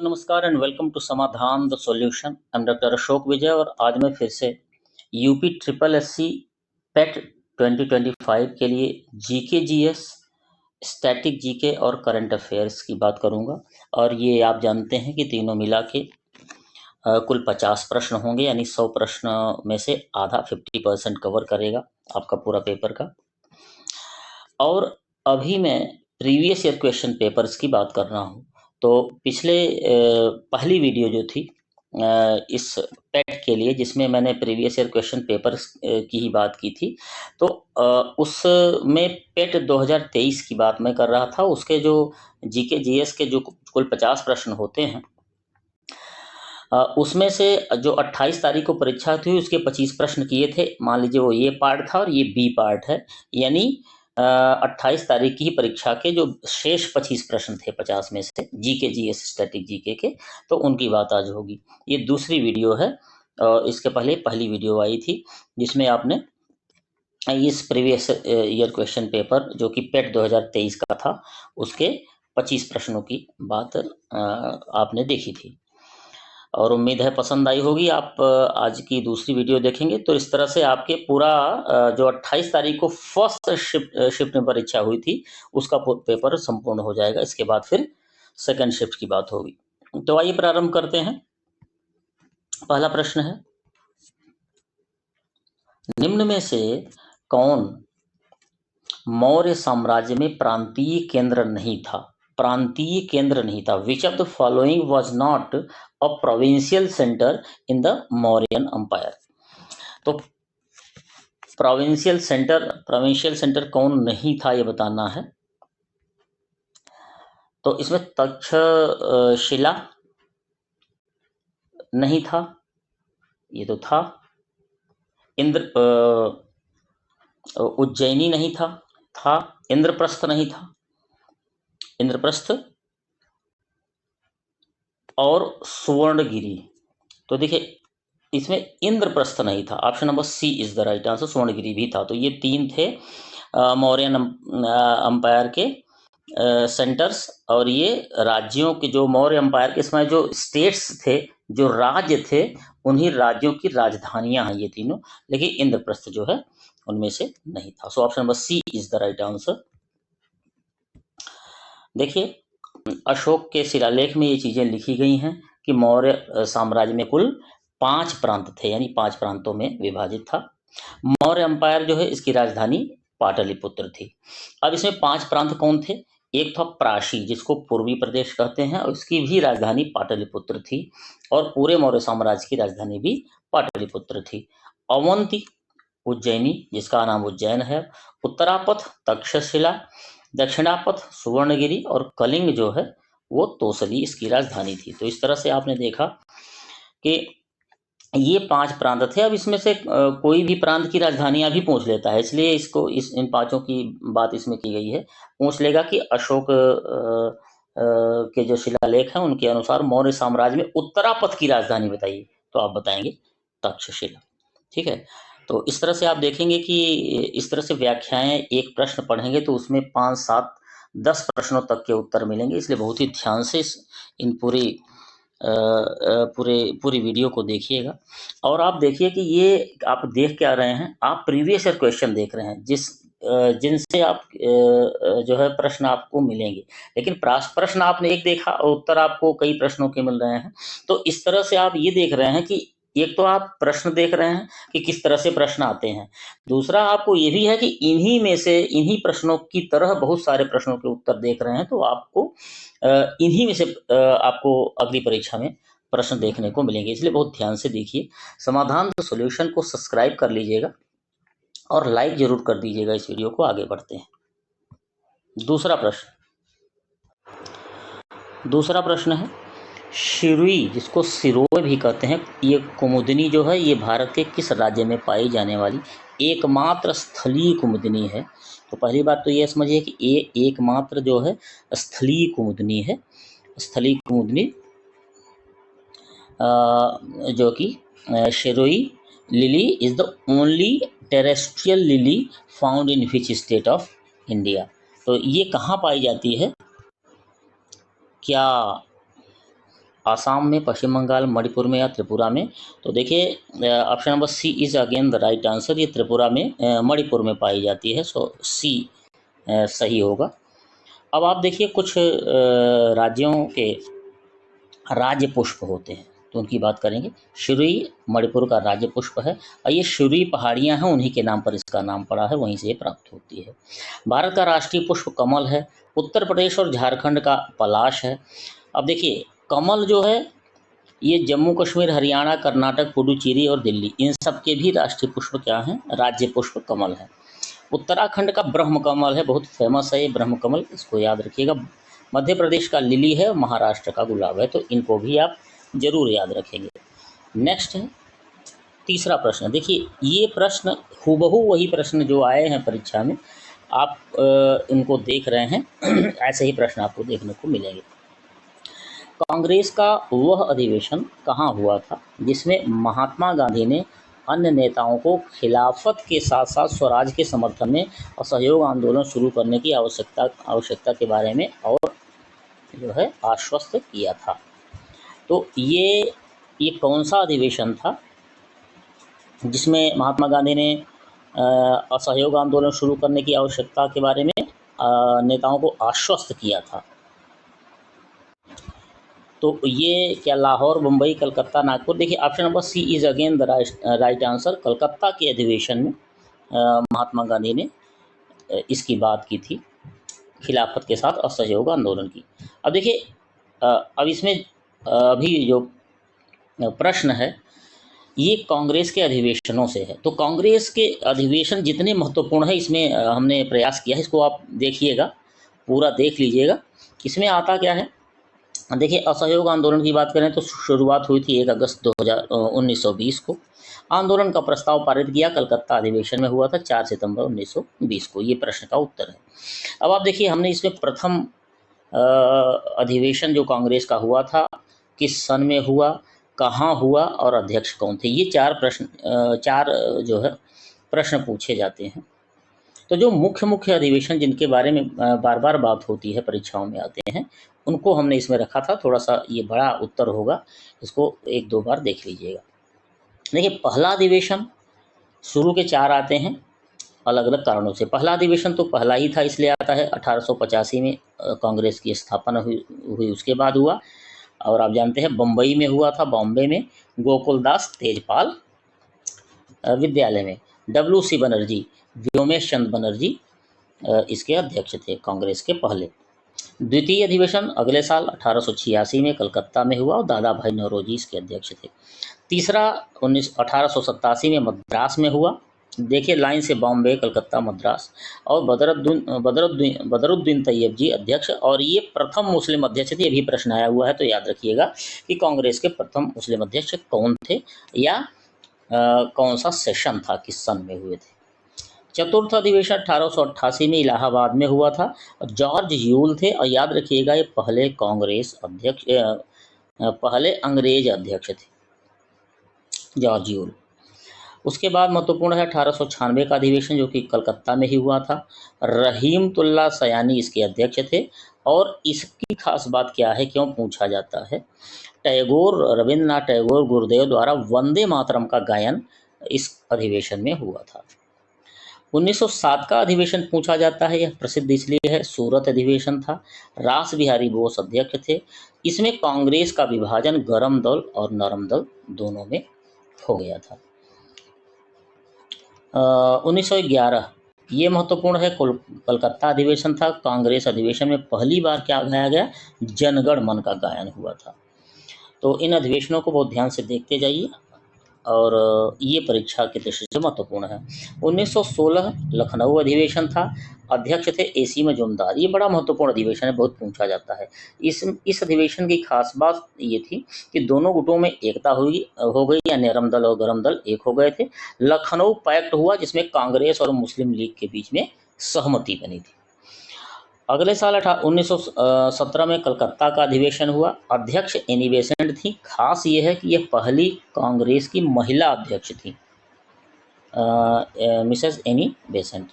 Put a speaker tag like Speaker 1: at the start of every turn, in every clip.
Speaker 1: तो नमस्कार and welcome to Samadhan the solution. I am doctor Ashok Vijay और आज मैं फिर से यूपी ट्रिपल एससी पेट 2025 के लिए जीके जीएस, स्टैटिक जीके और करंट अफेयर्स की बात करूंगा। और ये आप जानते हैं कि तीनों मिला के कुल 50 प्रश्न होंगे, यानी 100 प्रश्न में से आधा 50% कवर करेगा आपका पूरा पेपर का। और अभी मैं प्रीवियस ईयर क्वेश्चन पेपर्स की बात कर रहा हूँ। तो पिछले पहली वीडियो जो थी इस पेट के लिए, जिसमें मैंने प्रीवियस ईयर क्वेश्चन पेपर्स की ही बात की थी, तो उसमें पेट 2023 की बात मैं कर रहा था। उसके जो जीके जीएस के जो कुल 50 प्रश्न होते हैं, उसमें से जो 28 तारीख को परीक्षा थी उसके 25 प्रश्न किए थे। मान लीजिए वो ये पार्ट था और ये बी पार्ट है, यानी 28 तारीख की ही परीक्षा के जो शेष 25 प्रश्न थे 50 में से जीके जीएस स्टैटिक जीके के, तो उनकी बात आज होगी। ये दूसरी वीडियो है। इसके पहले पहली वीडियो आई थी जिसमें आपने इस प्रीवियस ईयर क्वेश्चन पेपर जो कि पेट 2023 का था उसके 25 प्रश्नों की बात आपने देखी थी और उम्मीद है पसंद आई होगी। आप आज की दूसरी वीडियो देखेंगे तो इस तरह से आपके पूरा जो 28 तारीख को फर्स्ट शिफ्ट में परीक्षा हुई थी उसका पेपर संपूर्ण हो जाएगा। इसके बाद फिर सेकंड शिफ्ट की बात होगी। तो आइए प्रारंभ करते हैं। पहला प्रश्न है, निम्न में से कौन मौर्य साम्राज्य में प्रांतीय केंद्र नहीं था? प्रांतीय केंद्र नहीं था। Which of the following was not a provincial centre in the Mauryan umpire? तो प्रोविंशियल सेंटर कौन नहीं था ये बताना है। तो इसमें तक्षशिला नहीं था, ये तो था। उज्जैनी नहीं था। इंद्रप्रस्थ नहीं था। इंद्रप्रस्थ और सुवर्णगिरी। तो देखिए इसमें इंद्रप्रस्थ नहीं था। Option number C is the right answer. Suvarnagiri भी था। तो ये तीन थे मौर्यन अंपायर के सेंटर्स। और ये राज्यों के जो मौर्य अंपायर के समय जो स्टेट्स थे, जो राज्य थे, उन्हीं राज्यों की राजधानियां हैं ये तीनों, लेकिन इंद्रप्रस्थ जो है उनमें से नहीं था। So option number C is the right answer. देखिए अशोक के शिलालेख में ये चीजें लिखी गई हैं कि मौर्य साम्राज्य में कुल 5 प्रांत थे, यानी 5 प्रांतों में विभाजित था। मौर्य अंपायर जो है इसकी राजधानी पाटलिपुत्र थी। अब इसमें 5 प्रांत कौन थे? एक था प्राशी, जिसको पूर्वी प्रदेश कहते हैं, और इसकी भी राजधानी पाटलिपुत्र थी और पूरे मौर्य साम्राज्य की राजधानी भी पाटलिपुत्र थी। अवंती उज्जैनी, जिसका नाम उज्जैन है। उत्तरापथ तक्षशिला, दक्षिणापथ सुवर्णगिरी और कलिंग जो है वो तोसली इसकी राजधानी थी। तो इस तरह से आपने देखा कि ये 5 प्रांत थे। अब इसमें से कोई भी प्रांत की राजधानियां भी पूछ लेता है, इसलिए इसको इन 5 की बात इसमें की गई है। पूछ लेगा कि अशोक के जो शिलालेख हैं उनके अनुसार मौर्य साम्राज्य में उत्तरापथ की राजधानी बताइए, तो आप बताएंगे तक्षशिला। ठीक है। तो इस तरह से आप देखेंगे कि इस तरह से व्याख्याएं, एक प्रश्न पढ़ेंगे तो उसमें 5, 7, 10 प्रश्नों तक के उत्तर मिलेंगे। इसलिए बहुत ही ध्यान से इन पूरी वीडियो को देखिएगा। और आप देखिए कि ये आप देख क्या रहे हैं, आप प्रीवियस ईयर क्वेश्चन देख रहे हैं जिनसे आप जो है प्रश्न आपको मिलेंगे, लेकिन प्रश्न आपने एक देखा और उत्तर आपको कई प्रश्नों के मिल रहे हैं। तो इस तरह से आप ये देख रहे हैं कि एक तो आप प्रश्न देख रहे हैं कि किस तरह से प्रश्न आते हैं, दूसरा आपको ये भी है कि इन्हीं में से, इन्हीं प्रश्नों की तरह बहुत सारे प्रश्नों के उत्तर देख रहे हैं। तो आपको इन्हीं में से आपको अगली परीक्षा में प्रश्न देखने को मिलेंगे। इसलिए बहुत ध्यान से देखिए। समाधान द सॉल्यूशन को सब्सक्राइब कर लीजिएगा और लाइक जरूर कर दीजिएगा इस वीडियो को। आगे बढ़ते हैं। दूसरा प्रश्न है, शिरुई, जिसको सिरोय भी कहते हैं, ये कुमुदनी जो है ये भारत के किस राज्य में पाई जाने वाली एकमात्र स्थलीय कुमुदनी है? तो पहली बात तो ये समझिए कि ये एकमात्र जो है स्थलीय कुमुदनी है। स्थलीय कुमुदनी जो कि Shirui lily is the only terrestrial lily found in which state of India? तो ये कहाँ पाई जाती है? क्या आसाम में, पश्चिम बंगाल, मणिपुर में या त्रिपुरा में? तो देखिए option number C is again the right answer. ये त्रिपुरा में, मणिपुर में पाई जाती है, सो सी सही होगा। अब आप देखिए कुछ राज्यों के राज्य पुष्प होते हैं, तो उनकी बात करेंगे। शुरुई मणिपुर का राज्य पुष्प है और ये शुरुई पहाड़ियाँ हैं, उन्हीं के नाम पर इसका नाम पड़ा है, वहीं से ये प्राप्त होती है। भारत का राष्ट्रीय पुष्प कमल है। उत्तर प्रदेश और झारखंड का पलाश है। अब देखिए कमल जो है ये जम्मू कश्मीर, हरियाणा, कर्नाटक, पुडुचेरी और दिल्ली, इन सब के भी राष्ट्रीय पुष्प क्या हैं? राज्य पुष्प कमल है। उत्तराखंड का ब्रह्म कमल है, बहुत फेमस है ये ब्रह्म कमल, इसको याद रखिएगा। मध्य प्रदेश का लिली है, महाराष्ट्र का गुलाब है, तो इनको भी आप जरूर याद रखेंगे। नेक्स्ट है तीसरा प्रश्न। देखिए ये प्रश्न हूबहू वही प्रश्न जो आए हैं परीक्षा में, आप इनको देख रहे हैं ऐसे ही प्रश्न आपको देखने को मिलेंगे। कांग्रेस का वह अधिवेशन कहाँ हुआ था जिसमें महात्मा गांधी ने अन्य नेताओं को खिलाफत के साथ साथ स्वराज के समर्थन में असहयोग आंदोलन शुरू करने की आवश्यकता के बारे में और जो है आश्वस्त किया था? तो ये कौन सा अधिवेशन था जिसमें महात्मा गांधी ने असहयोग आंदोलन शुरू करने की आवश्यकता के बारे में नेताओं को आश्वस्त किया था? तो ये क्या लाहौर, मुंबई, कलकत्ता, नागपुर? देखिए option number C is again the right answer. Calcutta के अधिवेशन में महात्मा गांधी ने इसकी बात की थी, खिलाफत के साथ असहयोग आंदोलन की। अब देखिए अब इसमें अभी जो प्रश्न है ये कांग्रेस के अधिवेशनों से है। तो कांग्रेस के अधिवेशन जितने महत्वपूर्ण है इसमें हमने प्रयास किया है, इसको आप देखिएगा, पूरा देख लीजिएगा। इसमें आता क्या है? देखिए असहयोग आंदोलन की बात करें तो शुरुआत हुई थी 1 अगस्त 1920 को। आंदोलन का प्रस्ताव पारित किया कलकत्ता अधिवेशन में हुआ था 4 सितंबर 1920 को। ये प्रश्न का उत्तर है। अब आप देखिए हमने इसमें प्रथम अधिवेशन जो कांग्रेस का हुआ था किस सन में हुआ, कहाँ हुआ और अध्यक्ष कौन थे, ये चार जो है प्रश्न पूछे जाते हैं। तो जो मुख्य अधिवेशन जिनके बारे में बार बार बात होती है, परीक्षाओं में आते हैं, उनको हमने इसमें रखा था। थोड़ा सा ये बड़ा उत्तर होगा, इसको 1-2 बार देख लीजिएगा। देखिए पहला अधिवेशन, शुरू के 4 आते हैं अलग अलग कारणों से। पहला अधिवेशन तो पहला ही था इसलिए आता है। 1885 में कांग्रेस की स्थापना हुई उसके बाद हुआ। और आप जानते हैं बम्बई में हुआ था, बॉम्बे में गोकुलदास तेजपाल विद्यालय में। WC बनर्जी, व्योमेश चंद्र बनर्जी इसके अध्यक्ष थे कांग्रेस के पहले। द्वितीय अधिवेशन अगले साल 1886 में कलकत्ता में हुआ और दादा भाई नौरोजी इसके अध्यक्ष थे। तीसरा 1887 में मद्रास में हुआ। देखिए लाइन से बॉम्बे, कलकत्ता, मद्रास। और बदरुद्दीन तैयब जी अध्यक्ष, और ये प्रथम मुस्लिम अध्यक्ष थे। अभी प्रश्न आया हुआ है तो याद रखिएगा कि कांग्रेस के प्रथम मुस्लिम अध्यक्ष कौन थे या कौन सा सेशन था, किस सन में हुए थे। चतुर्थ अधिवेशन 1888 में इलाहाबाद में हुआ था। जॉर्ज यूल थे, और याद रखिएगा ये पहले कांग्रेस अध्यक्ष, पहले अंग्रेज अध्यक्ष थे, जॉर्ज यूल। उसके बाद महत्वपूर्ण है 1896 का अधिवेशन जो कि कलकत्ता में ही हुआ था। रहीमतुल्लाह सयानी इसके अध्यक्ष थे। और इसकी खास बात क्या है, क्यों पूछा जाता है? रविंद्रनाथ टैगोर गुरुदेव द्वारा वंदे मातरम का गायन इस अधिवेशन में हुआ था। 1907 का अधिवेशन पूछा जाता है, यह प्रसिद्ध इसलिए है, सूरत अधिवेशन था। रास बिहारी बोस अध्यक्ष थे। इसमें कांग्रेस का विभाजन गरम दल और नरम दल दोनों में हो गया था। 1911 ये महत्वपूर्ण है, कलकत्ता अधिवेशन था। कांग्रेस अधिवेशन में पहली बार क्या गाया गया? जनगण मन का गायन हुआ था। तो इन अधिवेशनों को बहुत ध्यान से देखते जाइए और ये परीक्षा की दृष्टि से महत्वपूर्ण है। 1916 लखनऊ अधिवेशन था। अध्यक्ष थे AC मजूमदार। ये बड़ा महत्वपूर्ण अधिवेशन है, बहुत पूछा जाता है। इस अधिवेशन की खास बात ये थी कि दोनों गुटों में एकता हो गई, या नरम दल और गरम दल एक हो गए थे। लखनऊ पैक्ट हुआ जिसमें कांग्रेस और मुस्लिम लीग के बीच में सहमति बनी थी। अगले साल 1917 में कलकत्ता का अधिवेशन हुआ। अध्यक्ष एनी बेसेंट थी। खास ये है कि यह पहली कांग्रेस की महिला अध्यक्ष थी, मिसेस एनी बेसेंट।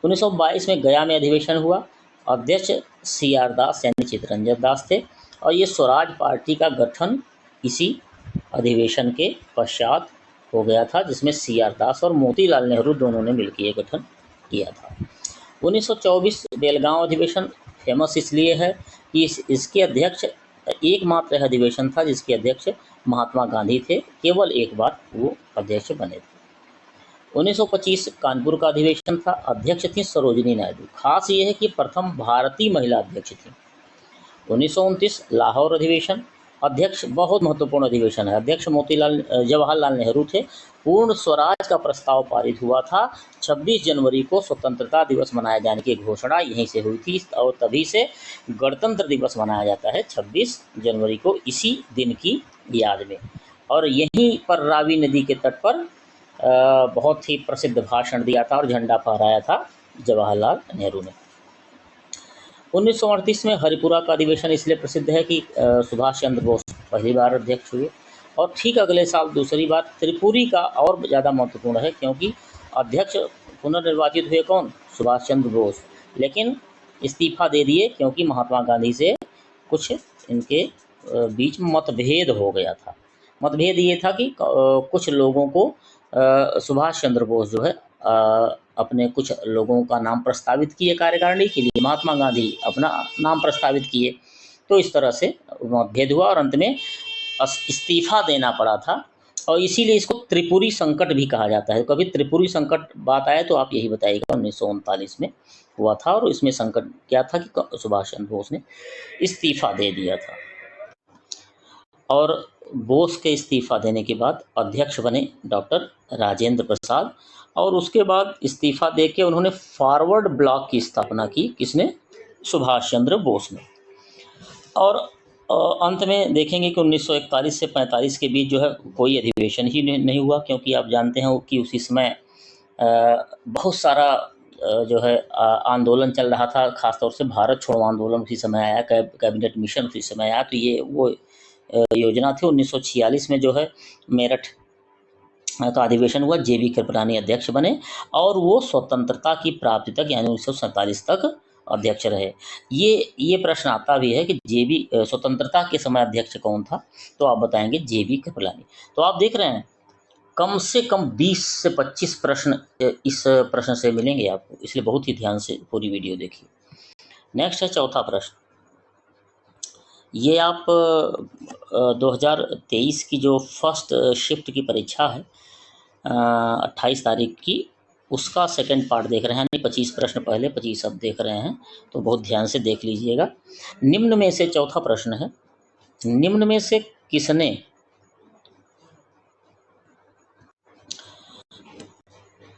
Speaker 1: 1922 में गया में अधिवेशन हुआ। अध्यक्ष CR दास यानी चित्तरंजन दास थे। और ये स्वराज पार्टी का गठन इसी अधिवेशन के पश्चात हो गया था, जिसमें CR दास और मोतीलाल नेहरू दोनों ने मिलकर ये गठन किया था। 1924 बेलगांव अधिवेशन फेमस इसलिए है कि इसके अध्यक्ष एकमात्र अधिवेशन था जिसके अध्यक्ष महात्मा गांधी थे, केवल एक बार वो अध्यक्ष बने थे। 1925 कानपुर का अधिवेशन था, अध्यक्ष थी सरोजिनी नायडू। खास ये है कि प्रथम भारतीय महिला अध्यक्ष थी। 1929 लाहौर अधिवेशन, अध्यक्ष बहुत महत्वपूर्ण अधिवेशन है, अध्यक्ष जवाहरलाल नेहरू थे। पूर्ण स्वराज का प्रस्ताव पारित हुआ था। 26 जनवरी को स्वतंत्रता दिवस मनाए जाने की घोषणा यहीं से हुई थी और तभी से गणतंत्र दिवस मनाया जाता है 26 जनवरी को, इसी दिन की याद में। और यहीं पर रावी नदी के तट पर बहुत ही प्रसिद्ध भाषण दिया था और झंडा फहराया था जवाहरलाल नेहरू ने। 1938 में हरिपुरा का अधिवेशन इसलिए प्रसिद्ध है कि सुभाष चंद्र बोस पहली बार अध्यक्ष हुए, और ठीक अगले साल दूसरी बार। त्रिपुरी का और ज़्यादा महत्वपूर्ण है क्योंकि अध्यक्ष पुनर्निर्वाचित हुए कौन? सुभाष चंद्र बोस, लेकिन इस्तीफा दे दिए क्योंकि महात्मा गांधी से कुछ इनके बीच मतभेद हो गया था। मतभेद ये था कि कुछ लोगों को सुभाष चंद्र बोस जो है अपने कुछ लोगों का नाम प्रस्तावित किए कार्यकारिणी के लिए, महात्मा गांधी अपना नाम प्रस्तावित किए, तो इस तरह से मतभेद हुआ और अंत में इस्तीफा देना पड़ा था। और इसीलिए इसको त्रिपुरी संकट भी कहा जाता है। कभी त्रिपुरी संकट बात आए तो आप यही बताइएगा। 1939 में हुआ था और इसमें संकट क्या था कि सुभाष चंद्र बोस ने इस्तीफा दे दिया था। और बोस के इस्तीफा देने के बाद अध्यक्ष बने डॉक्टर राजेंद्र प्रसाद, और उसके बाद इस्तीफा देके उन्होंने फॉरवर्ड ब्लॉक की स्थापना की। किसने? सुभाष चंद्र बोस ने। और अंत में देखेंगे कि 1941 से 45 के बीच जो है कोई अधिवेशन ही नहीं हुआ, क्योंकि आप जानते हैं कि उसी समय बहुत सारा जो है आंदोलन चल रहा था। खासतौर से भारत छोड़ो आंदोलन उसी समय आया, कैबिनेट मिशन उसी समय आया। तो ये वो योजना थी। 1946 में जो है मेरठ का अधिवेशन हुआ, JB कृपलानी अध्यक्ष बने और वो स्वतंत्रता की प्राप्ति तक यानी 1947 तक अध्यक्ष रहे। ये प्रश्न आता भी है कि JB स्वतंत्रता के समय अध्यक्ष कौन था, तो आप बताएंगे JB कृपलानी। तो आप देख रहे हैं कम से कम 20 से 25 प्रश्न इस प्रश्न से मिलेंगे आपको, इसलिए बहुत ही ध्यान से पूरी वीडियो देखिए। नेक्स्ट है चौथा प्रश्न। ये आप 2023 की जो फर्स्ट शिफ्ट की परीक्षा है 28 तारीख की, उसका सेकंड पार्ट देख रहे हैं, यानी 25 प्रश्न पहले 25 अब देख रहे हैं, तो बहुत ध्यान से देख लीजिएगा। निम्न में से चौथा प्रश्न है, निम्न में से किसने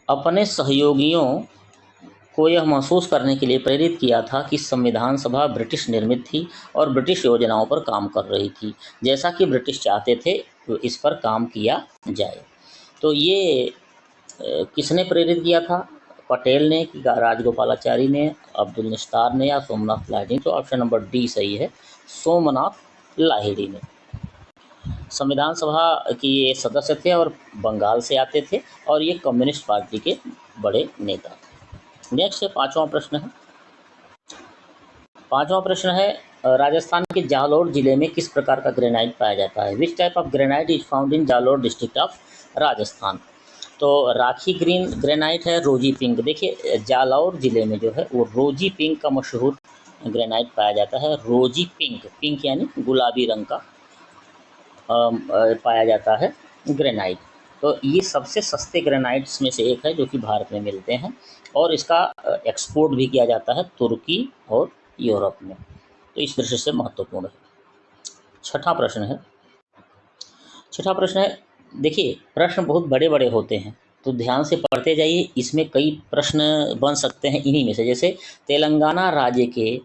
Speaker 1: अपने सहयोगियों को यह महसूस करने के लिए प्रेरित किया था कि संविधान सभा ब्रिटिश निर्मित थी और ब्रिटिश योजनाओं पर काम कर रही थी, जैसा कि ब्रिटिश चाहते थे तो इस पर काम किया जाए। तो ये किसने प्रेरित किया था? पटेल ने कि राजगोपालाचारी ने, अब्दुल निस्तार ने या सोमनाथ लाहिड़ी? तो ऑप्शन नंबर डी सही है, सोमनाथ लाहिड़ी ने। संविधान सभा की ये सदस्य थे और बंगाल से आते थे और ये कम्युनिस्ट पार्टी के बड़े नेता थे। नेक्स्ट है पांचवा प्रश्न है। पांचवा प्रश्न है राजस्थान के जालोर जिले में किस प्रकार का ग्रेनाइट पाया जाता है? Which type of granite is found in Jalore district of Rajasthan? तो राखी ग्रीन ग्रेनाइट है, रोजी पिंक। देखिए जालौर जिले में जो है वो रोजी पिंक का मशहूर ग्रेनाइट पाया जाता है। रोजी पिंक, पिंक यानी गुलाबी रंग का पाया जाता है ग्रेनाइट। तो ये सबसे सस्ते ग्रेनाइट्स में से एक है जो कि भारत में मिलते हैं और इसका एक्सपोर्ट भी किया जाता है तुर्की और यूरोप में, तो इस दृष्टि से महत्वपूर्ण है। छठा प्रश्न है। छठा प्रश्न है, देखिए प्रश्न बहुत बड़े बड़े होते हैं तो ध्यान से पढ़ते जाइए। इसमें कई प्रश्न बन सकते हैं इन्हीं में से, जैसे तेलंगाना राज्य के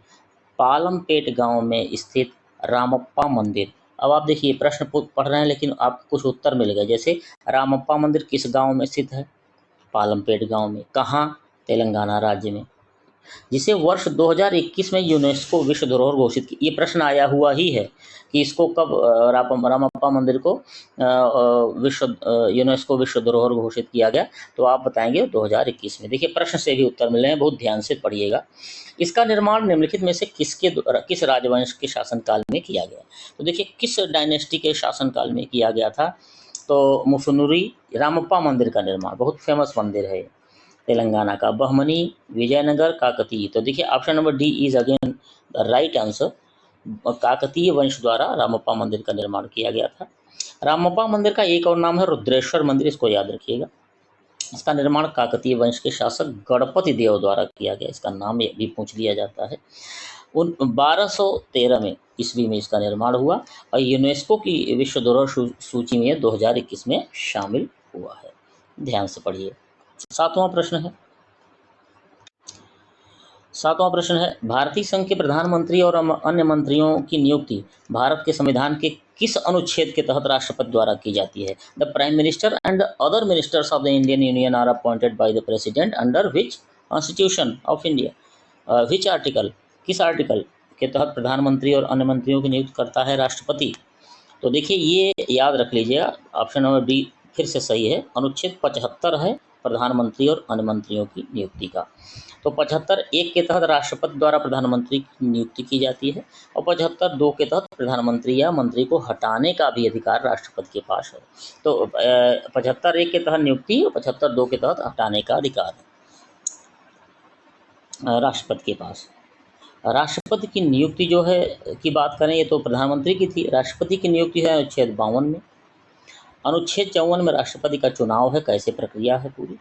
Speaker 1: पालमपेट गांव में स्थित रामप्पा मंदिर। अब आप देखिए प्रश्न पढ़ रहे हैं लेकिन आपको कुछ उत्तर मिल गए। जैसे रामप्पा मंदिर किस गांव में स्थित है? पालमपेट गांव में। कहाँ? तेलंगाना राज्य में। जिसे वर्ष 2021 में यूनेस्को विश्व धरोहर घोषित की। ये प्रश्न आया हुआ ही है कि इसको कब रामप्पा मंदिर को यूनेस्को विश्व धरोहर घोषित किया गया, तो आप बताएंगे 2021 में। देखिए प्रश्न से भी उत्तर मिले हैं, बहुत ध्यान से पढ़िएगा। इसका निर्माण निम्नलिखित में से किस राजवंश के शासनकाल में किया गया? तो देखिए किस डायनेस्टी के शासनकाल में किया गया था, तो मुसुनुरी रामप्पा मंदिर का निर्माण, बहुत फेमस मंदिर है तेलंगाना का। बहमनी, विजयनगर, काकतीय। तो देखिए option number D is again the right answer. Kakatiya वंश द्वारा रामप्पा मंदिर का निर्माण किया गया था। रामप्पा मंदिर का एक और नाम है रुद्रेश्वर मंदिर, इसको याद रखिएगा। इसका निर्माण काकतीय वंश के शासक गणपति देव द्वारा किया गया, इसका नाम भी पूछ लिया जाता है। 1213 में ईस्वी में इसका निर्माण हुआ और यूनेस्को की विश्व धरोहर सूची में 2021 में शामिल हुआ है। ध्यान से पढ़िए। सातवां प्रश्न है भारतीय संघ के प्रधानमंत्री और अन्य मंत्रियों की नियुक्ति भारत के संविधान के किस अनुच्छेद के तहत राष्ट्रपति द्वारा की जाती है? The prime minister and other ministers of the Indian union are appointed by the president under which constitution of India. Which article, किस आर्टिकल के तहत प्रधानमंत्री और अन्य मंत्रियों की नियुक्ति करता है राष्ट्रपति? तो देखिए ये याद रख लीजिएगा, ऑप्शन नंबर बी फिर से सही है। अनुच्छेद 75 है प्रधानमंत्री और अन्य मंत्रियों की नियुक्ति का। तो 75(1) के तहत राष्ट्रपति द्वारा प्रधानमंत्री की नियुक्ति की जाती है और 75(2) के तहत प्रधानमंत्री या मंत्री को हटाने का भी अधिकार राष्ट्रपति के पास है। तो 75(1) के तहत नियुक्ति और 75(2) के तहत हटाने का अधिकार है राष्ट्रपति के पास। राष्ट्रपति की नियुक्ति जो है की बात करें, ये तो प्रधानमंत्री की थी। राष्ट्रपति की नियुक्ति है अनुच्छेद 52 में। अनुच्छेद 54 में राष्ट्रपति का चुनाव है, कैसे प्रक्रिया है पूरी,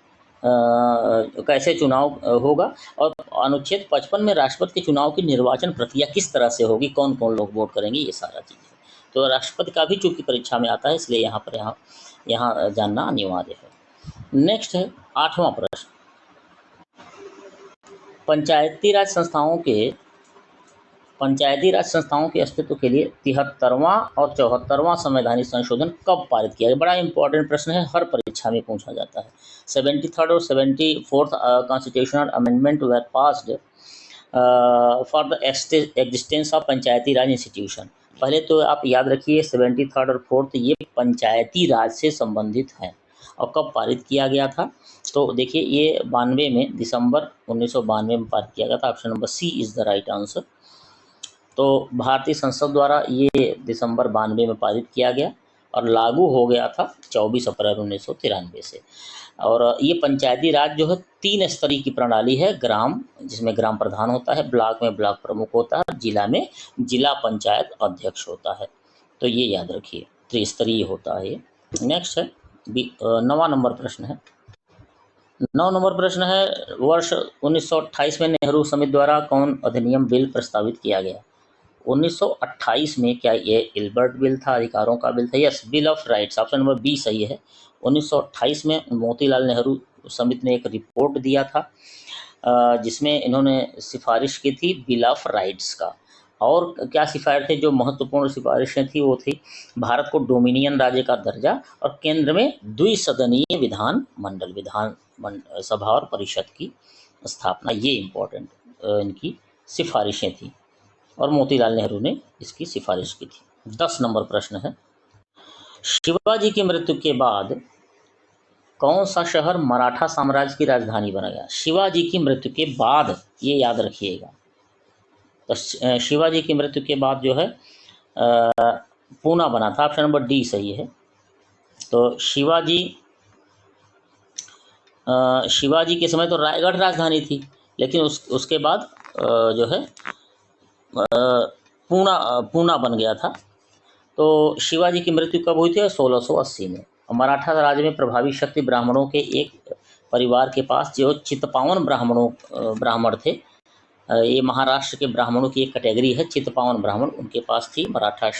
Speaker 1: कैसे चुनाव होगा, और अनुच्छेद 55 में राष्ट्रपति के चुनाव की निर्वाचन प्रक्रिया किस तरह से होगी, कौन कौन लोग वोट करेंगे, ये सारा चीज़ है। तो राष्ट्रपति का भी चूंकि परीक्षा में आता है, इसलिए यहाँ जानना अनिवार्य है। नेक्स्ट है 8वां प्रश्न। पंचायती राज संस्थाओं के अस्तित्व के लिए 73वां और 74वां संवैधानिक संशोधन कब पारित किया गया? बड़ा इंपॉर्टेंट प्रश्न है, हर परीक्षा में पूछा जाता है। 73rd और 74th constitutional amendment were passed for the existence of Panchayati Raj institution. पहले तो आप याद रखिए 73rd और 4th ये पंचायती राज से संबंधित हैं और कब पारित किया गया था? तो देखिए ये 92 में, दिसंबर 1992 में पारित किया गया था। Option number C is the right answer. तो भारतीय संसद द्वारा ये दिसंबर 92 में पारित किया गया और लागू हो गया था 24 अप्रैल 1993 से। और ये पंचायती राज जो है 3 स्तरीय की प्रणाली है। ग्राम, जिसमें ग्राम प्रधान होता है, ब्लॉक में ब्लॉक प्रमुख होता है, जिला में जिला पंचायत अध्यक्ष होता है। तो ये याद रखिए, त्रिस्तरीय होता है ये। नेक्स्ट है 9वां नंबर प्रश्न है। 9 नंबर प्रश्न है, वर्ष 1928 में नेहरू समिति द्वारा कौन अधिनियम बिल प्रस्तावित किया गया? 1928 में क्या ये इल्बर्ट बिल था, अधिकारों का बिल था? Yes, bill of rights, option number B सही है। 1928 में मोतीलाल नेहरू समिति ने एक रिपोर्ट दिया था जिसमें इन्होंने सिफारिश की थी बिल ऑफ राइट्स का। और क्या सिफारिश थी? जो महत्वपूर्ण सिफारिशें थी वो थी भारत को डोमिनियन राज्य का दर्जा और केंद्र में द्विसदनीय विधान सभा और परिषद की स्थापना। ये इम्पोर्टेंट इनकी सिफारिशें थी और मोतीलाल नेहरू ने इसकी सिफारिश की थी। 10 नंबर प्रश्न है, शिवाजी की मृत्यु के बाद कौन सा शहर मराठा साम्राज्य की राजधानी बना गया? शिवाजी की मृत्यु के बाद, ये याद रखिएगा। तो शिवाजी की मृत्यु के बाद जो है पूना बना था। ऑप्शन नंबर डी सही है। तो शिवाजी के समय तो रायगढ़ राजधानी थी, लेकिन उसके बाद जो है पूना बन गया था। तो शिवाजी की मृत्यु कब हुई थी? 1680 में। मराठा राज्य में प्रभावी शक्ति ब्राह्मणों के एक परिवार के पास जो चित्पावन ब्राह्मण थे, ये महाराष्ट्र के ब्राह्मणों की एक कैटेगरी है, चित्पावन ब्राह्मण, उनके पास थी। मराठा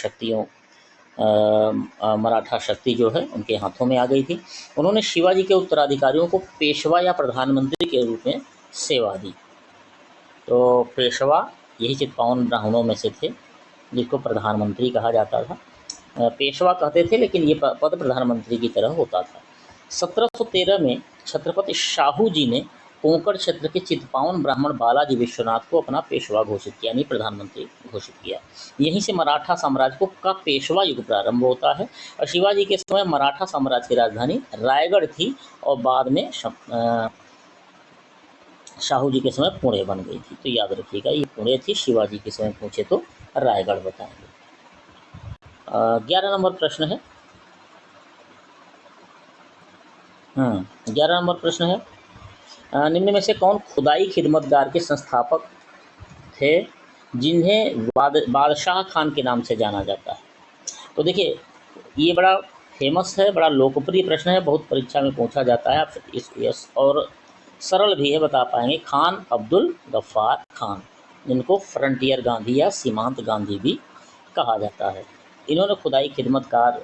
Speaker 1: शक्ति जो है उनके हाथों में आ गई थी। उन्होंने शिवाजी के उत्तराधिकारियों को पेशवा या प्रधानमंत्री के रूप में सेवा दी। तो पेशवा यही चित्पावन ब्राह्मणों में से थे, जिसको प्रधानमंत्री कहा जाता था। पेशवा कहते थे, लेकिन ये पद प्रधानमंत्री की तरह होता था। 1713 में छत्रपति शाहू जी ने कोंकण क्षेत्र के चित्पावन ब्राह्मण बालाजी विश्वनाथ को अपना पेशवा घोषित किया, यानी प्रधानमंत्री घोषित किया। यहीं से मराठा साम्राज्य का पेशवा युग प्रारंभ होता है और शिवाजी के समय मराठा साम्राज्य की राजधानी रायगढ़ थी और बाद में शाहू जी के समय पुणे बन गई थी। तो याद रखिएगा, ये पुणे थी, शिवाजी के समय पूछे तो रायगढ़ बताएंगे। 11 नंबर प्रश्न है। 11 नंबर प्रश्न है, निम्न में से कौन खुदाई खिदमतगार के संस्थापक थे जिन्हें बादशाह खान के नाम से जाना जाता है? तो देखिए, ये बड़ा फेमस है, बड़ा लोकप्रिय प्रश्न है, बहुत परीक्षा में पूछा जाता है। आप इस और सरल भी है, बता पाएंगे। खान अब्दुल गफ्फार खान, जिनको फ्रंटियर गांधी या सीमांत गांधी भी कहा जाता है। इन्होंने खुदाई खिदमतकार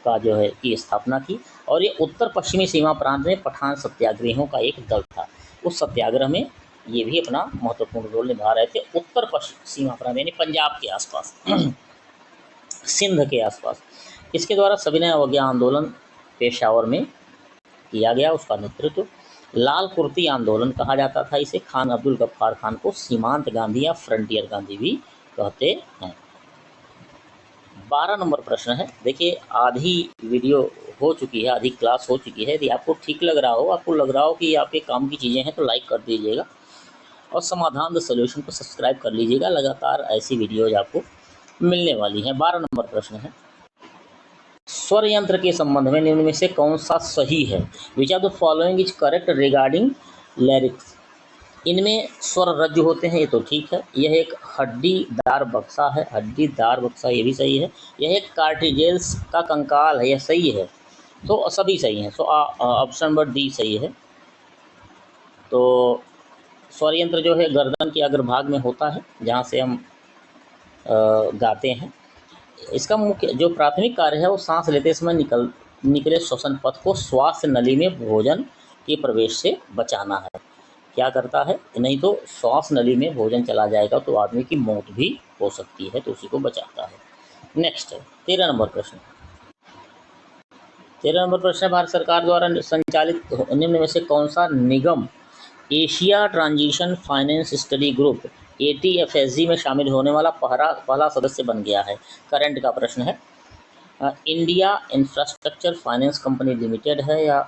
Speaker 1: का जो है की स्थापना की और ये उत्तर पश्चिमी सीमा प्रांत में पठान सत्याग्रहियों का एक दल था। उस सत्याग्रह में ये भी अपना महत्वपूर्ण रोल निभा रहे थे। उत्तर पश्चिम सीमा प्रांत यानी पंजाब के आसपास सिंध के आसपास। इसके द्वारा सविनय अवज्ञा आंदोलन पेशावर में किया गया, उसका नेतृत्व। लाल कुर्ती आंदोलन कहा जाता था इसे। खान अब्दुल गफ्फार खान को सीमांत गांधी या फ्रंटियर गांधी भी कहते हैं। 12 नंबर प्रश्न है। देखिए, आधी वीडियो हो चुकी है, आधी क्लास हो चुकी है। यदि आपको ठीक लग रहा हो, आपको लग रहा हो कि आपके काम की चीज़ें हैं, तो लाइक कर दीजिएगा और समाधान द सॉल्यूशन को सब्सक्राइब कर लीजिएगा। लगातार ऐसी वीडियोज आपको मिलने वाली हैं। 12 नंबर प्रश्न है, स्वर यंत्र के संबंध में निम्न में से कौन सा सही है? Which of the following is correct regarding lyrics? इनमें स्वर रज्जु होते हैं, ये तो ठीक है। यह एक हड्डीदार बक्सा है, हड्डीदार बक्सा, ये भी सही है। यह एक कार्टिजेल्स का कंकाल है, यह सही है। तो सभी सही हैं। सो ऑप्शन नंबर डी सही है। तो स्वर यंत्र जो है गर्दन के अग्रभाग में होता है, जहाँ से हम गाते हैं। इसका मुख्य जो प्राथमिक कार्य है वो सांस लेते समय निकले श्वसन पथ को श्वास नली में भोजन के प्रवेश से बचाना है। क्या करता है? नहीं तो श्वास नली में भोजन चला जाएगा तो आदमी की मौत भी हो सकती है, तो उसी को बचाता है। नेक्स्ट है 13 नंबर प्रश्न। 13 नंबर प्रश्न है, भारत सरकार द्वारा संचालित निम्न में से कौन सा निगम Asia transition finance study group ATFSG में शामिल होने वाला पहला सदस्य बन गया है? करंट का प्रश्न है। India infrastructure finance company limited है, या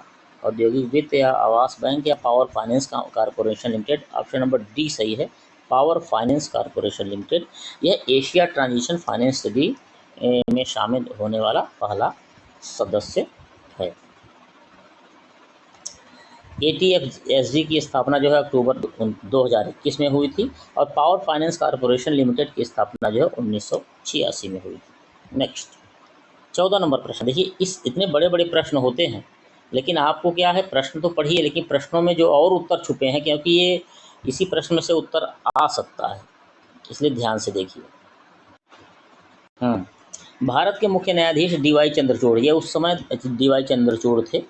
Speaker 1: औद्योगिक वित्त, या आवास बैंक, या power finance corporation limited? Option number D सही है, पावर फाइनेंस कॉरपोरेशन लिमिटेड। यह एशिया ट्रांजिशन फाइनेंस स्टडी में शामिल होने वाला पहला सदस्य है। ATFSG की स्थापना जो है अक्टूबर 2021 में हुई थी और पावर फाइनेंस कॉरपोरेशन लिमिटेड की स्थापना जो है 1986 में हुई थी। नेक्स्ट 14 नंबर प्रश्न। देखिए, इतने बड़े बड़े प्रश्न होते हैं, लेकिन आपको क्या है, प्रश्न तो पढ़िए, लेकिन प्रश्नों में जो और उत्तर छुपे हैं, क्योंकि ये इसी प्रश्न में से उत्तर आ सकता है, इसलिए ध्यान से देखिए। भारत के मुख्य न्यायाधीश DY चंद्रचूड़, ये उस समय DY चंद्रचूड़ थे,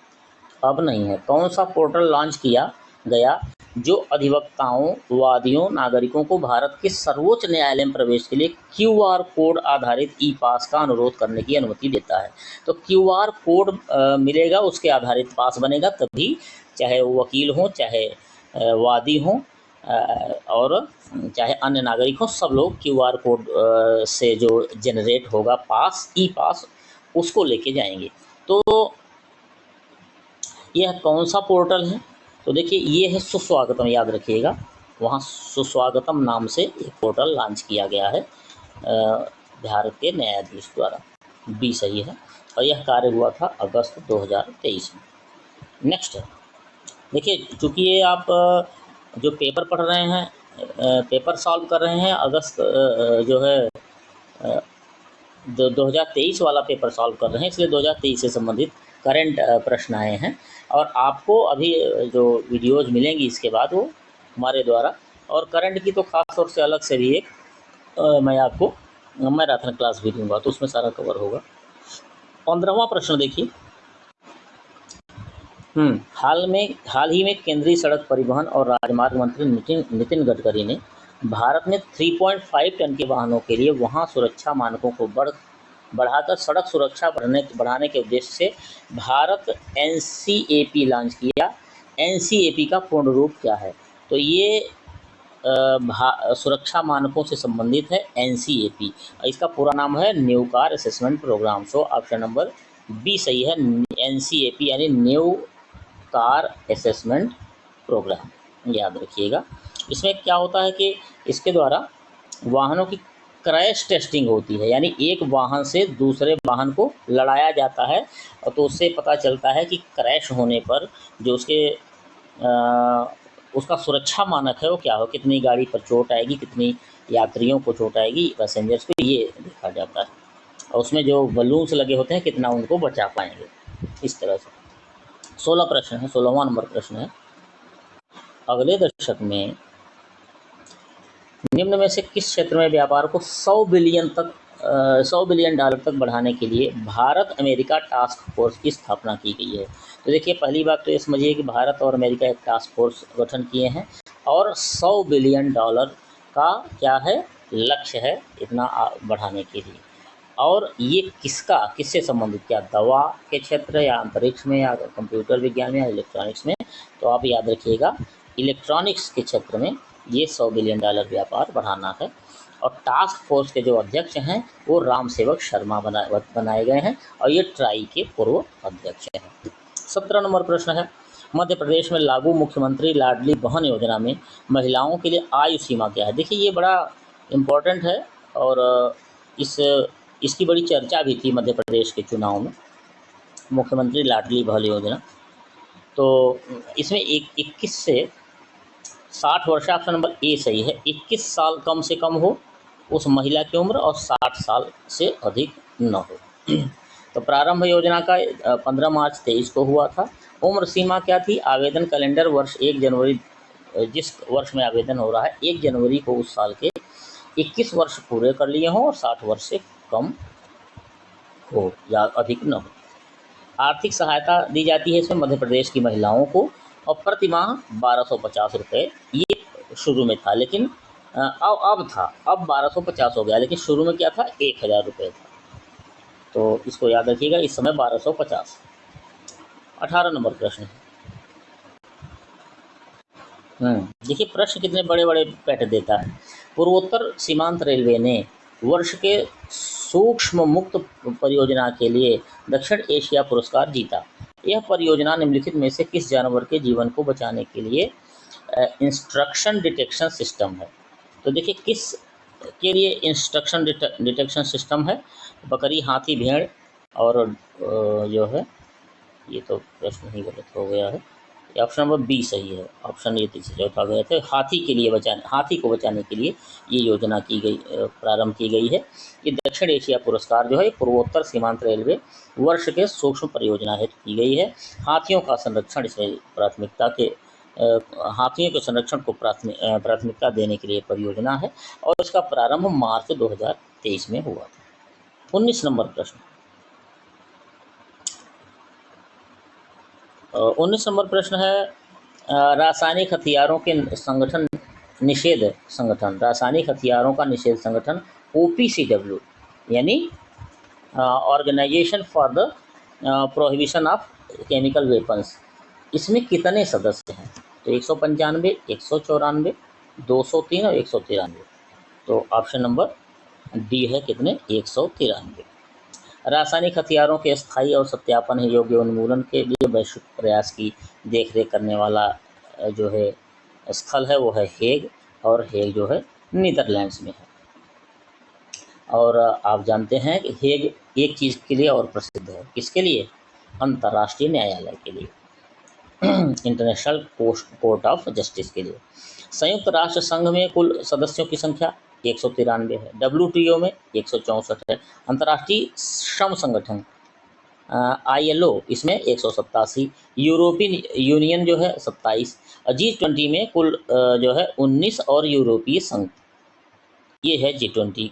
Speaker 1: अब नहीं है। कौन सा पोर्टल लॉन्च किया गया जो अधिवक्ताओं, वादियों, नागरिकों को भारत के सर्वोच्च न्यायालय में प्रवेश के लिए QR कोड आधारित ई-पास का अनुरोध करने की अनुमति देता है? तो QR कोड मिलेगा, उसके आधारित पास बनेगा, तभी चाहे वो वकील हों, चाहे वादी हों, और चाहे अन्य नागरिक हों, सब लोग QR कोड से जो जनरेट होगा पास, ई-पास, उसको लेके जाएंगे। तो यह कौन सा पोर्टल है? तो देखिए, ये है सुस्वागतम, याद रखिएगा, वहाँ सुस्वागतम नाम से एक पोर्टल लॉन्च किया गया है भारत के न्यायाधीश द्वारा। बी सही है, और यह कार्य हुआ था अगस्त 2023 में। नेक्स्ट है, देखिए, चूँकि ये आप जो पेपर पढ़ रहे हैं, पेपर सॉल्व कर रहे हैं, अगस्त जो है 2023 वाला पेपर सॉल्व कर रहे हैं, इसलिए 2023 से संबंधित करंट प्रश्न आए हैं। और आपको अभी जो वीडियोज़ मिलेंगी इसके बाद वो हमारे द्वारा, और करंट की तो खास तौर से अलग से भी एक मैं आपको मैराथन क्लास भी दूंगा, तो उसमें सारा कवर होगा। 15वां प्रश्न देखिए, हाल ही में केंद्रीय सड़क परिवहन और राजमार्ग मंत्री नितिन गडकरी ने भारत में 3.5 टन के वाहनों के लिए वहाँ सुरक्षा मानकों को बढ़ाकर सड़क सुरक्षा बढ़ाने के उद्देश्य से भारत NCAP लॉन्च किया। एनसीएपी का पूर्ण रूप क्या है? तो ये सुरक्षा मानकों से संबंधित है एनसीएपी। इसका पूरा नाम है new car assessment programme. So option number B सही है, एनसीएपी यानी न्यू कार असेसमेंट प्रोग्राम, याद रखिएगा। इसमें क्या होता है कि इसके द्वारा वाहनों की क्रैश टेस्टिंग होती है, यानी एक वाहन से दूसरे वाहन को लड़ाया जाता है, और तो उससे पता चलता है कि क्रैश होने पर जो उसका सुरक्षा मानक है वो क्या हो, कितनी गाड़ी पर चोट आएगी, कितनी यात्रियों को चोट आएगी, पैसेंजर्स को, ये देखा जाता है। और उसमें जो बलून्स लगे होते हैं कितना उनको बचा पाएंगे, इस तरह से। 16 प्रश्न है, 16वां नंबर प्रश्न है, अगले दशक में निम्न में से किस क्षेत्र में व्यापार को 100 बिलियन डॉलर तक बढ़ाने के लिए भारत अमेरिका टास्क फोर्स की स्थापना की गई है? तो देखिए, पहली बात तो ये समझिए कि भारत और अमेरिका एक टास्क फोर्स गठन किए हैं और 100 बिलियन डॉलर का क्या है, लक्ष्य है इतना बढ़ाने के लिए। और ये किससे संबंधित, क्या दवा के क्षेत्र या अंतरिक्ष में या कंप्यूटर विज्ञान में या इलेक्ट्रॉनिक्स में? तो आप याद रखिएगा, इलेक्ट्रॉनिक्स के क्षेत्र में ये 100 बिलियन डॉलर व्यापार बढ़ाना है। और टास्क फोर्स के जो अध्यक्ष हैं वो राम सेवक शर्मा बनाए गए हैं, और ये ट्राई के पूर्व अध्यक्ष हैं। 17 नंबर प्रश्न है, मध्य प्रदेश में लागू मुख्यमंत्री लाडली बहन योजना में महिलाओं के लिए आयु सीमा क्या है? देखिए, ये बड़ा इम्पोर्टेंट है, और इसकी बड़ी चर्चा भी थी मध्य प्रदेश के चुनाव में, मुख्यमंत्री लाडली बहन योजना। तो इसमें 21 से 60 वर्ष, ऑप्शन नंबर ए सही है। 21 साल कम से कम हो उस महिला की उम्र, और 60 साल से अधिक न हो। तो प्रारंभ योजना का 15 मार्च 23 को हुआ था। उम्र सीमा क्या थी? आवेदन कैलेंडर वर्ष 1 जनवरी, जिस वर्ष में आवेदन हो रहा है 1 जनवरी को उस साल के 21 वर्ष पूरे कर लिए हों और 60 वर्ष से कम हो या अधिक न हो। आर्थिक सहायता दी जाती है इसमें मध्य प्रदेश की महिलाओं को, और प्रति माह 1250 रुपये। ये शुरू में था, लेकिन अब 1250 हो गया, लेकिन शुरू में क्या था, 1000 रुपये था। तो इसको याद रखिएगा, इस समय 1250। 18 नंबर प्रश्न। देखिए, प्रश्न कितने बड़े बड़े पैट देता है। पूर्वोत्तर सीमांत रेलवे ने वर्ष के सूक्ष्म मुक्त परियोजना के लिए दक्षिण एशिया पुरस्कार जीता। यह परियोजना निम्नलिखित में से किस जानवर के जीवन को बचाने के लिए इंस्ट्रक्शन डिटेक्शन सिस्टम है? तो देखिए, किस के लिए इंस्ट्रक्शन डिटेक्शन सिस्टम है? बकरी, हाथी, भेड़, और जो है, ये तो प्रश्न ही गलत हो गया है, ऑप्शन नंबर बी सही है। ऑप्शन ये तीसरे चौथा गए थे, हाथी को बचाने के लिए ये योजना की गई, प्रारंभ की गई है। ये दक्षिण एशिया पुरस्कार जो है पूर्वोत्तर सीमांत रेलवे वर्ष के सूक्ष्म परियोजना हेतु की गई है। हाथियों का संरक्षण इसमें हाथियों के संरक्षण को प्राथमिकता देने के लिए परियोजना है, और इसका प्रारंभ मार्च 2023 में हुआ था। 19 नंबर प्रश्न। 19 नंबर प्रश्न है, रासायनिक हथियारों के रासायनिक हथियारों का निषेध संगठन OPCW यानी organisation for the prohibition of chemical weapons, इसमें कितने सदस्य हैं? तो 195, 194, 203 और 193। तो ऑप्शन नंबर डी है कितने, 193। रासायनिक हथियारों के स्थायी और सत्यापन योग्य उन्मूलन के लिए वैश्विक प्रयास की देखरेख करने वाला जो है स्थल है वो है हेग, और हेग जो है नीदरलैंड्स में है। और आप जानते हैं कि हेग एक चीज़ के लिए और प्रसिद्ध है, किसके लिए? अंतर्राष्ट्रीय न्यायालय के लिए, इंटरनेशनल कोर्ट ऑफ जस्टिस के लिए। संयुक्त राष्ट्र संघ में कुल सदस्यों की संख्या 193 है। WTO में 164 है। अंतर्राष्ट्रीय श्रम संगठन ILO इसमें 187, यूरोपियन यूनियन जो है 27, G20 में कुल जो है 19, और यूरोपीय संघ, ये है G20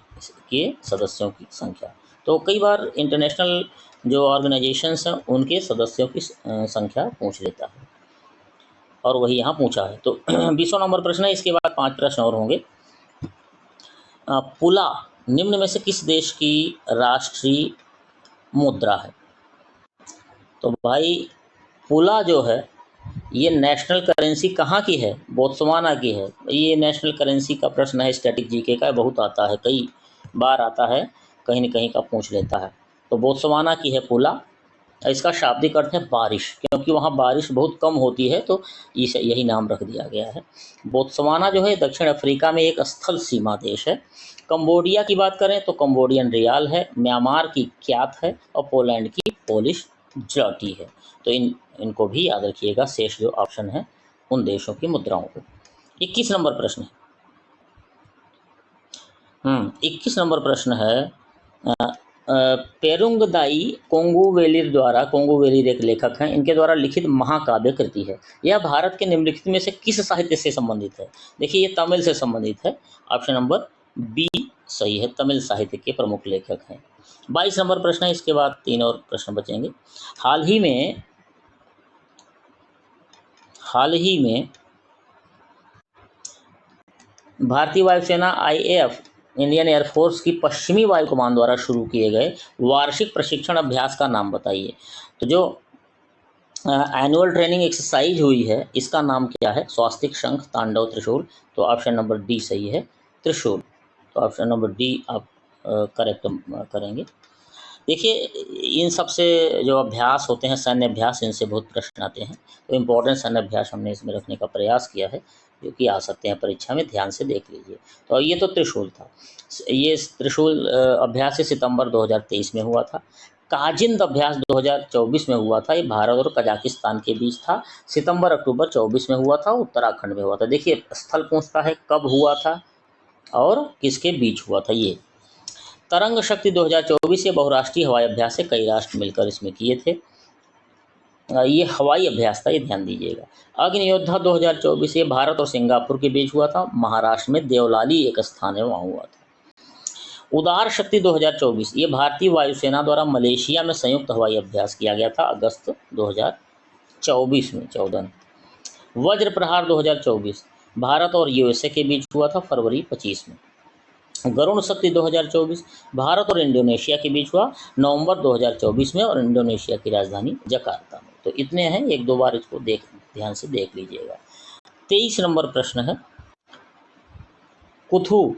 Speaker 1: के सदस्यों की संख्या। तो कई बार इंटरनेशनल जो ऑर्गेनाइजेशंस हैं उनके सदस्यों की संख्या पूछ लेता है, और वही यहाँ पूछा है। तो 20वां नंबर प्रश्न है, इसके बाद 5 प्रश्न और होंगे। पुला निम्न में से किस देश की राष्ट्रीय मुद्रा है? तो भाई, पुला जो है ये नेशनल करेंसी कहाँ की है? बोत्सवाना की है। ये नेशनल करेंसी का प्रश्न है, स्टैटिक जीके का, बहुत आता है, कई बार आता है, कहीं न कहीं का पूछ लेता है। तो बोत्सवाना की है पूला। इसका शाब्दिक अर्थ है बारिश, क्योंकि वहाँ बारिश बहुत कम होती है, तो इस यही नाम रख दिया गया है। बोत्सवाना जो है दक्षिण अफ्रीका में एक स्थल सीमा देश है। कंबोडिया की बात करें तो कंबोडियन रियाल है, म्यांमार की क्यात है और पोलैंड की पोलिश ज़्लॉटी है। तो इनको भी याद रखिएगा, शेष जो ऑप्शन है उन देशों की मुद्राओं को। 21 नंबर प्रश्न है। 21 नंबर प्रश्न है, पेरुंगदाई कोंगुवेलिर द्वारा, कोंगुवेलिर एक लेखक हैं, इनके द्वारा लिखित महाकाव्य कृति है। यह भारत के निम्नलिखित में से किस साहित्य से संबंधित है? देखिए, ये तमिल से संबंधित है। ऑप्शन नंबर बी सही है, तमिल साहित्य के प्रमुख लेखक हैं। 22 नंबर प्रश्न है, इसके बाद 3 और प्रश्न बचेंगे। हाल ही में भारतीय वायुसेना IAF, इंडियन एयरफोर्स की पश्चिमी वायु कमान द्वारा शुरू किए गए वार्षिक प्रशिक्षण अभ्यास का नाम बताइए। तो जो एनुअल ट्रेनिंग एक्सरसाइज हुई है, इसका नाम क्या है? स्वास्तिक, शंख, तांडव, त्रिशूल। तो ऑप्शन नंबर डी सही है, त्रिशूल। तो ऑप्शन नंबर डी आप करेक्ट करेंगे। देखिए, इन सब से जो अभ्यास होते हैं, सैन्य अभ्यास, इनसे बहुत प्रश्न आते हैं, तो इम्पोर्टेंट सैन्य अभ्यास हमने इसमें रखने का प्रयास किया है, जो कि आ सकते हैं परीक्षा में, ध्यान से देख लीजिए। तो ये तो त्रिशूल था। ये त्रिशूल अभ्यास सितंबर 2023 में हुआ था। काजिंद अभ्यास 2024 में हुआ था, ये भारत और कजाकिस्तान के बीच था। सितंबर अक्टूबर 24 में हुआ था, उत्तराखंड में हुआ था। देखिए, स्थल पूछता है, कब हुआ था और किसके बीच हुआ था। ये तरंग शक्ति 2024 ये बहुराष्ट्रीय हवाई अभ्यास से कई राष्ट्र मिलकर इसमें किए थे। ये हवाई अभ्यास था, ये ध्यान दीजिएगा। अग्नियोद्धा 2024 ये भारत और सिंगापुर के बीच हुआ था। महाराष्ट्र में देवलाली एक स्थान है, वहाँ हुआ था। उदार शक्ति 2024 ये भारतीय वायुसेना द्वारा मलेशिया में संयुक्त हवाई अभ्यास किया गया था, अगस्त 2024 में, 14 में। वज्र प्रहार 2024 भारत और USA के बीच हुआ था, फरवरी 25 में। गरुण शक्ति 2024 भारत और इंडोनेशिया के बीच हुआ, नवंबर 2024 में, और इंडोनेशिया की राजधानी जकार्ता में। तो इतने हैं, एक दो बार इसको ध्यान से देख लीजिएगा। 23 नंबर प्रश्न है, कुथु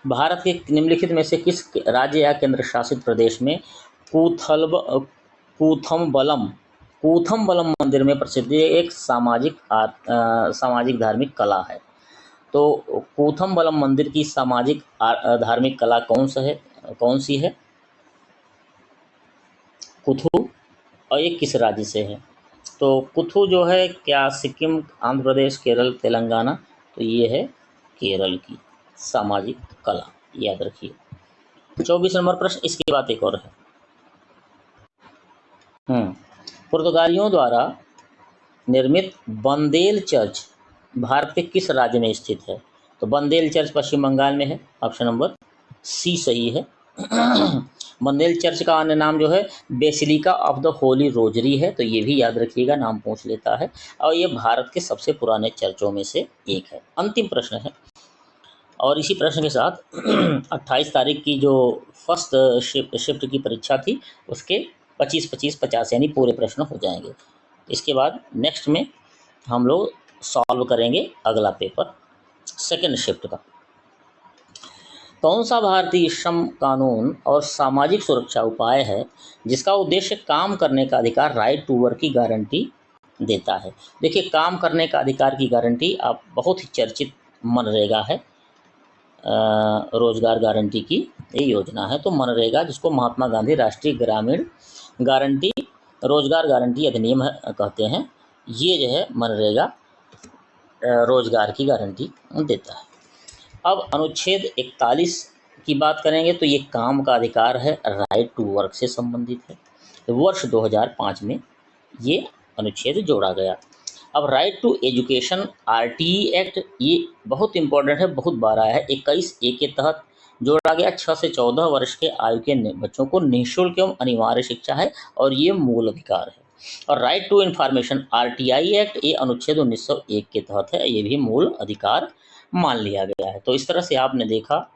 Speaker 1: भारत के निम्नलिखित में से किस राज्य या केंद्र शासित प्रदेश में कूथमबलम मंदिर में प्रसिद्ध एक सामाजिक धार्मिक कला है? तो कूथमबलम मंदिर की सामाजिक धार्मिक कला कौन सी है? कुथु, और ये किस राज्य से है? तो कुथु जो है, क्या सिक्किम, आंध्र प्रदेश, केरल, तेलंगाना? तो ये है केरल की सामाजिक कला, याद रखिए। 24 नंबर प्रश्न, इसके बाद एक और है। पुर्तगालियों द्वारा निर्मित बंदेल चर्च भारत के किस राज्य में स्थित है? तो बंदेल चर्च पश्चिम बंगाल में है, ऑप्शन नंबर सी सही है। बंदेल चर्च का अन्य नाम जो है basilica of the Holi rosary है, तो ये भी याद रखिएगा, नाम पूछ लेता है, और ये भारत के सबसे पुराने चर्चों में से एक है। अंतिम प्रश्न है, और इसी प्रश्न के साथ 28 तारीख की जो फर्स्ट शिफ्ट की परीक्षा थी, उसके 25-50 यानी पूरे प्रश्न हो जाएंगे। इसके बाद नेक्स्ट में हम लोग सॉल्व करेंगे अगला पेपर, सेकेंड शिफ्ट का। कौन सा भारतीय श्रम कानून और सामाजिक सुरक्षा उपाय है जिसका उद्देश्य काम करने का अधिकार, राइट टू वर्क की गारंटी देता है? देखिए, काम करने का अधिकार की गारंटी आप बहुत ही चर्चित मनरेगा है, रोजगार गारंटी की ये योजना है। तो मनरेगा, जिसको महात्मा गांधी राष्ट्रीय ग्रामीण गारंटी रोजगार गारंटी अधिनियम कहते हैं, ये जो है मनरेगा रोजगार की गारंटी देता है। अब अनुच्छेद 41 की बात करेंगे, तो ये काम का अधिकार है, राइट टू वर्क से संबंधित है। वर्ष 2005 में ये अनुच्छेद जोड़ा गया। अब right to education RTE act, ये बहुत इंपॉर्टेंट है, बहुत बार आया है, 21A के तहत जोड़ा गया। 6 से 14 वर्ष के आयु के बच्चों को निःशुल्क एवं अनिवार्य शिक्षा है, और ये मूल अधिकार है। और right to information RTI act, ये अनुच्छेद 1901 के तहत है, ये भी मूल अधिकार मान लिया गया है। तो इस तरह से आपने देखा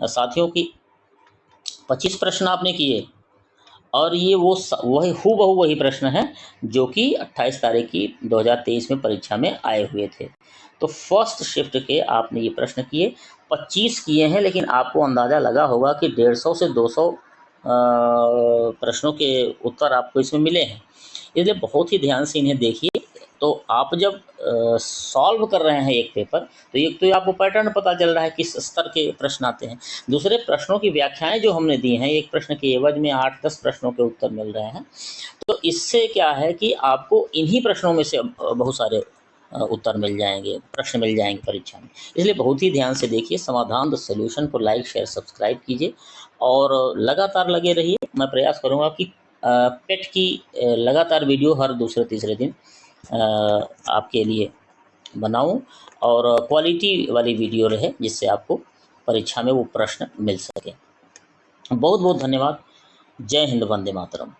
Speaker 1: साथियों की 25 प्रश्न आपने किए, और ये वही हूबहू वही प्रश्न है जो कि 28 तारीख की 2023 में परीक्षा में आए हुए थे। तो फर्स्ट शिफ्ट के आपने ये प्रश्न किए, 25 किए हैं, लेकिन आपको अंदाज़ा लगा होगा कि 150 से 200 प्रश्नों के उत्तर आपको इसमें मिले हैं। इसलिए बहुत ही ध्यान से इन्हें देखिए। तो आप जब सॉल्व कर रहे हैं एक पेपर, तो एक तो आपको पैटर्न पता चल रहा है किस स्तर के प्रश्न आते हैं। दूसरे, प्रश्नों की व्याख्याएं जो हमने दी हैं, एक प्रश्न के एवज में 8-10 प्रश्नों के उत्तर मिल रहे हैं। तो इससे क्या है कि आपको इन्हीं प्रश्नों में से बहुत सारे उत्तर मिल जाएंगे, प्रश्न मिल जाएंगे परीक्षा में। इसलिए बहुत ही ध्यान से देखिए। समाधान द सॉल्यूशन को लाइक, शेयर, सब्सक्राइब कीजिए और लगातार लगे रहिए। मैं प्रयास करूँगा कि पेट की लगातार वीडियो हर दूसरे तीसरे दिन आपके लिए बनाऊं और क्वालिटी वाली वीडियो रहे, जिससे आपको परीक्षा में वो प्रश्न मिल सके। बहुत बहुत धन्यवाद। जय हिंद, वंदे मातरम।